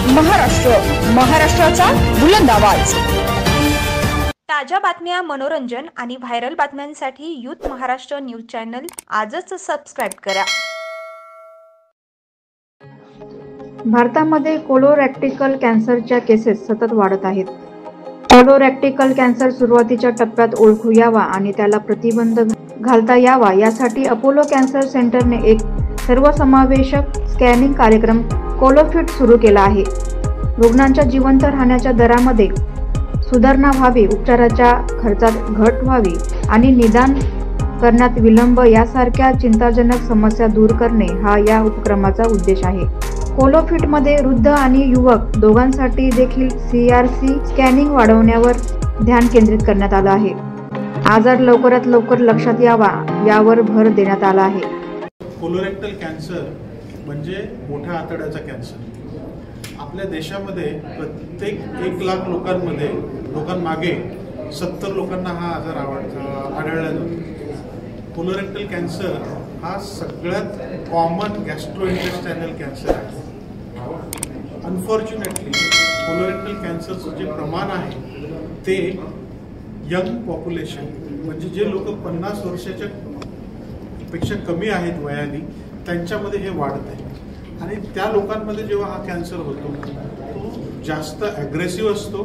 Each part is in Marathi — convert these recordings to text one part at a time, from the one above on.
महाराष्ट्राचा बुलंद आवाज। ताज्या बातम्या, मनोरंजन आणि व्हायरल बातम्यांसाठी यूथ महाराष्ट्र न्यूज चॅनल आजच सबस्क्राइब करा। भारतामध्ये कोलोरेक्टल कॅन्सरच्या केसेस सतत वाढत आहेत। कोलोरेक्टल कॅन्सर सुरुवातीच्या टप्प्यात ओळखू यावा आणि त्याला प्रतिबंध घालता यावा यासाठी अपोलो कॅन्सर सेंटरने एक सर्वसमावेशक स्कॅनिंग कार्यक्रम कोलोफिट सुरू केला आहे। रुग्णांच्या जिवंत राहण्याच्या दरामध्ये सुधारणा व्हावी, उपचाराच्या खर्चात घट व्हावी आणि निदान करण्यात विलंब यासारख्या चिंताजनक समस्या दूर करणे हा या उपक्रमाचा उद्देश आहे। कोलोफिटमध्ये वृद्ध आणि युवक दोघांसाठी देखील CRC स्कॅनिंग वाढवण्यावर ध्यान केंद्रित करण्यात आलं आहे। आजार लवकरात लवकर लक्षात यावा यावर भर देण्यात आला आहे। कोलोरेक्टल कॅन्सर म्हणजे मोठ्या आतड्याचा कॅन्सर। आपल्या देशामध्ये प्रत्येक 1 लाख लोकांमागे 70 लोकांना हा आजार आढळला जातो। कोलोरेक्टल कॅन्सर हा सगळ्यात कॉमन गॅस्ट्रोइंटेस्टायनल कॅन्सर आहे। अनफॉर्च्युनेटली कोलोरेक्टल कॅन्सरचं जे प्रमाण आहे ते यंग पॉप्युलेशन म्हणजे जे लोक 50 वर्षाच्या पेक्षा कमी आहेत वयाने त्यांच्यामध्ये हे वाढत आहे। आणि त्या लोकांमध्ये जेव्हा हा कॅन्सर होतो तो जास्त ॲग्रेसिव्ह असतो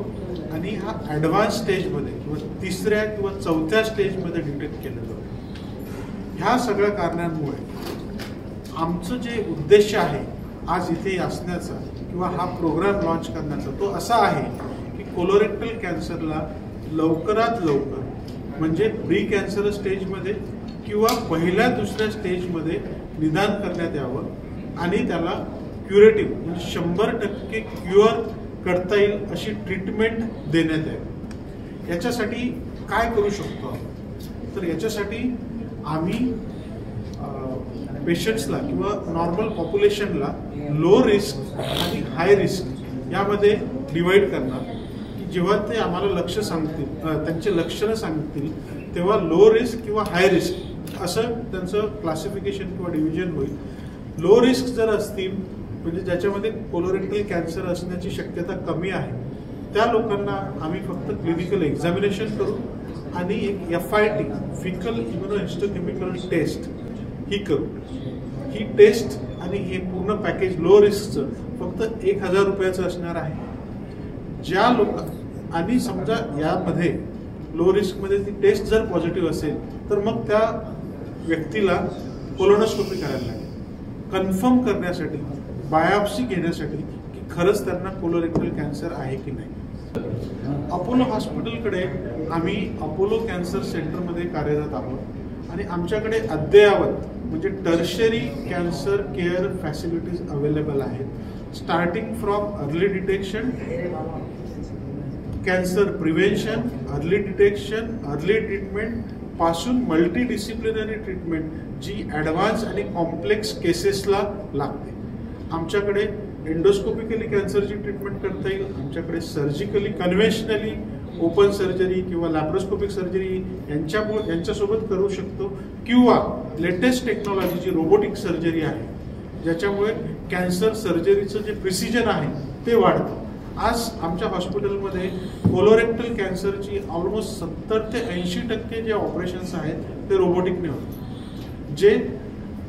आणि हा ॲडव्हान्स स्टेजमध्ये किंवा 3ऱ्या किंवा 4थ्या स्टेजमध्ये डिटेक्ट केलं जातं। ह्या सगळ्या कारणांमुळे आमचं जे उद्देश आहे आज इथे असण्याचा किंवा हा प्रोग्राम लॉन्च करण्याचा तो असा आहे की कोलोरेक्टल कॅन्सरला लवकरात लवकर म्हणजे प्री कॅन्सर स्टेजमध्ये किंवा पहिल्या 2ऱ्या स्टेजमध्ये निदान करण्यात यावं आणि त्याला क्युरेटिव्ह म्हणजे 100% क्युअर करता येईल अशी ट्रीटमेंट देण्यात यावी। याच्यासाठी काय करू शकतो तर याच्यासाठी आम्ही पेशंट्सला किंवा नॉर्मल पॉप्युलेशनला लो रिस्क आणि हाय रिस्क यामध्ये डिवाइड करणार की जेव्हा ते आम्हाला लक्ष सांगतील त्यांचे लक्षणं सांगतील तेव्हा लो रिस्क किंवा हाय रिस्क असं त्यांचं क्लासिफिकेशन किंवा डिव्हिजन होईल। लो रिस्क जर असतील म्हणजे ज्याच्यामध्ये कोलोरेक्टल कॅन्सर असण्याची शक्यता कमी आहे त्या लोकांना आम्ही फक्त क्लिनिकल एक्झामिनेशन करू आणि एक FIT फिकल इम्युनोहिस्टोकेमिकल टेस्ट ही करू। ही टेस्ट आणि हे पूर्ण पॅकेज लो रिस्कचं फक्त 1000 रुपयाचं असणार आहे। ज्या लोक आणि समजा यामध्ये लो रिस्कमध्ये ती टेस्ट जर पॉझिटिव्ह असेल तर मग त्या व्यक्तीला कोलोनोस्कोपी करायला लागेल कन्फर्म करण्यासाठी, बायोप्सी घेण्यासाठी की खरंच त्यांना कोलोरेक्टल कॅन्सर आहे की नाही। अपोलो हॉस्पिटलकडे आम्ही अपोलो कॅन्सर सेंटरमध्ये कार्यरत आहोत आणि आमच्याकडे अद्ययावत म्हणजे tertiary cancer care facilities available आहेत। Starting from early detection, cancer prevention, early detection, early treatment पासून मल्टीडिसिप्लिनरी ट्रीटमेंट जी ॲडव्हान्स आणि कॉम्प्लेक्स केसेसला लागते। आमच्याकडे एंडोस्कोपिकली कॅन्सरची ट्रीटमेंट करता येईल, आमच्याकडे सर्जिकली कन्व्हेन्शनली ओपन सर्जरी किंवा लॅप्रोस्कोपिक सर्जरी यांच्यासोबत करू शकतो किंवा लेटेस्ट टेक्नॉलॉजीची रोबोटिक सर्जरी आहे ज्याच्यामुळे कॅन्सर सर्जरीचं जे प्रिसिजन आहे ते वाढतं। आज आमच्या हॉस्पिटलमध्ये कोलोरेक्टल कॅन्सरची ऑलमोस्ट 70 ते 80% जे ऑपरेशन्स आहेत ते रोबोटिकने होतात। जे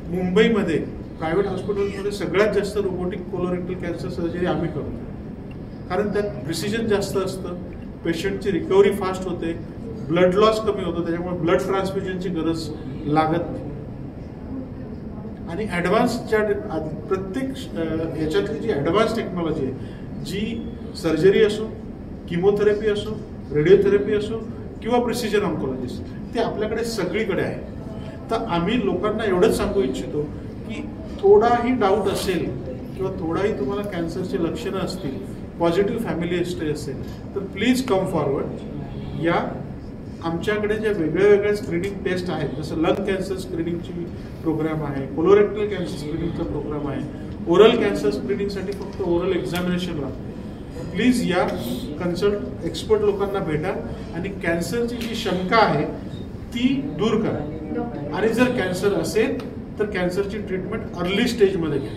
मुंबईमध्ये प्रायव्हेट हॉस्पिटलमध्ये सगळ्यात जास्त रोबोटिक कोलोरेक्टल कॅन्सर सर्जरी आम्ही करतो कारण त्यात प्रिसिजन जास्त असतं, पेशंटची रिकव्हरी फास्ट होते, ब्लड लॉस कमी होतो, त्याच्यामुळे ब्लड ट्रान्सफ्युजनची गरज लागत नाही। आणि ॲडव्हान्सच्या प्रत्येक याच्यातली जी ॲडव्हान्स टेक्नॉलॉजी आहे जी सर्जरी असो, किमोथेरपी असो, रेडिओथेरपी असो किंवा प्रिसिजन ऑन्कोलॉजिस्ट ते आपल्याकडे सगळीकडे आहे। तर आम्ही लोकांना एवढंच सांगू इच्छितो की थोडाही डाऊट असेल किंवा थोडाही तुम्हाला कॅन्सरची लक्षणं असतील, पॉझिटिव्ह फॅमिली हिस्ट्री असेल तर प्लीज कम फॉरवर्ड। या आमच्याकडे ज्या वेगळ्या स्क्रीनिंग टेस्ट आहेत जसं लंग कॅन्सर स्क्रीनिंगची प्रोग्राम आहे, कोलोरेक्टल कॅन्सर स्क्रीनिंगचा प्रोग्राम आहे, ओरल कॅन्सर स्क्रीनिंगसाठी फक्त ओरल एक्झामिनेशन लागतं। प्लीज या कन्सल्ट एक्सपर्ट लोकांना भेटा आणि कॅन्सरची जी शंका आहे ती दूर करा आणि जर कॅन्सर असेल तर कॅन्सरची ट्रीटमेंट अर्ली स्टेजमध्ये घ्या।